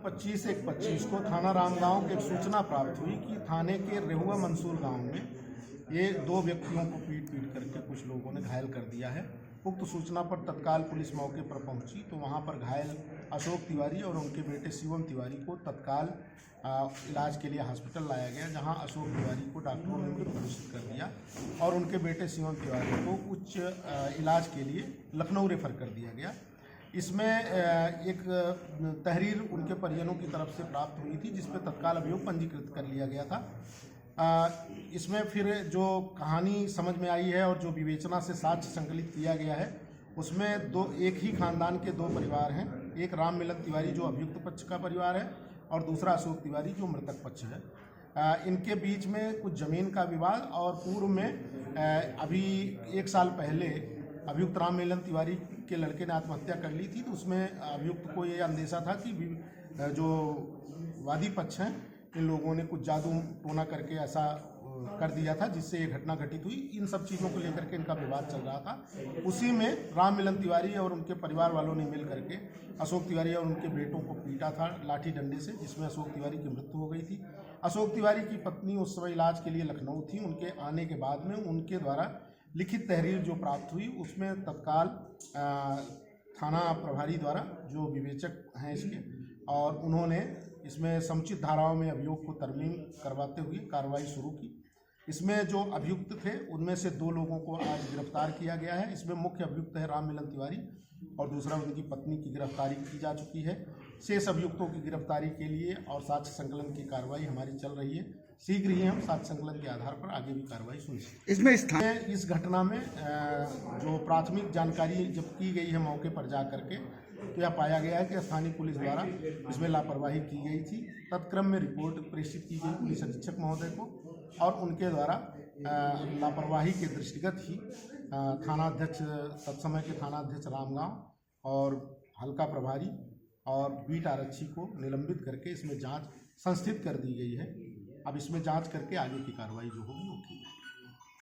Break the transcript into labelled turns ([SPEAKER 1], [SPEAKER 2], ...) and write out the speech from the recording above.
[SPEAKER 1] 25/1/25 को थाना रामगांव की एक सूचना प्राप्त हुई कि थाने के रेहुआ मंसूर गांव में ये 2 व्यक्तियों को पीट करके कुछ लोगों ने घायल कर दिया है। उक्त सूचना पर तत्काल पुलिस मौके पर पहुंची तो वहां पर घायल अशोक तिवारी और उनके बेटे शिवम तिवारी को तत्काल इलाज के लिए हॉस्पिटल लाया गया, जहां अशोक तिवारी को डॉक्टरों ने मृत घोषित कर दिया और उनके बेटे शिवम तिवारी को उच्च इलाज के लिए लखनऊ रेफर कर दिया गया। इसमें एक तहरीर उनके परिजनों की तरफ से प्राप्त हुई थी, जिस पर तत्काल अभियोग पंजीकृत कर लिया गया था। इसमें फिर जो कहानी समझ में आई है और जो विवेचना से साक्ष्य संकलित किया गया है, उसमें एक ही खानदान के 2 परिवार हैं। एक राम मिलन तिवारी जो अभियुक्त पक्ष का परिवार है और दूसरा अशोक तिवारी जो मृतक पक्ष है। इनके बीच में कुछ जमीन का विवाद और पूर्व में अभी 1 साल पहले अभियुक्त राम मिलन तिवारी के लड़के ने आत्महत्या कर ली थी, तो उसमें अभियुक्त को ये अंदेशा था कि जो वादी पक्ष हैं इन लोगों ने कुछ जादू टोना करके ऐसा कर दिया था जिससे ये घटना घटित हुई। इन सब चीज़ों को लेकर के इनका विवाद चल रहा था। उसी में राम मिलन तिवारी और उनके परिवार वालों ने मिल करके अशोक तिवारी और उनके बेटों को पीटा था लाठी डंडे से, जिसमें अशोक तिवारी की मृत्यु हो गई थी। अशोक तिवारी की पत्नी उस समय इलाज के लिए लखनऊ थी। उनके आने के बाद में उनके द्वारा लिखित तहरीर जो प्राप्त हुई उसमें तत्काल थाना प्रभारी द्वारा जो विवेचक हैं इसके, और उन्होंने इसमें समुचित धाराओं में अभियोग को तरमीम करवाते हुए कार्रवाई शुरू की। इसमें जो अभियुक्त थे उनमें से 2 लोगों को आज गिरफ्तार किया गया है। इसमें मुख्य अभियुक्त है राम मिलन तिवारी और दूसरा उनकी पत्नी की गिरफ्तारी की जा चुकी है। शेष अभियुक्तों की गिरफ्तारी के लिए और साक्ष्य संकलन की कार्रवाई हमारी चल रही है। शीघ्र ही हम साक्ष्य संकलन के आधार पर आगे भी कार्रवाई सुनिश्चित। इसमें इस घटना में जो प्राथमिक जानकारी जब की गई है मौके पर जा करके, तो यह पाया गया है कि स्थानीय पुलिस द्वारा इसमें लापरवाही की गई थी। तत्क्रम में रिपोर्ट प्रेषित की गई पुलिस अधीक्षक महोदय को और उनके द्वारा लापरवाही के दृष्टिगत ही थानाध्यक्ष तत्समय के थानाध्यक्ष रामगांव और हल्का प्रभारी और बीट आरक्षी को निलंबित करके इसमें जांच संस्थित कर दी गई है। अब इसमें जांच करके आगे की कार्रवाई जो होगी वो की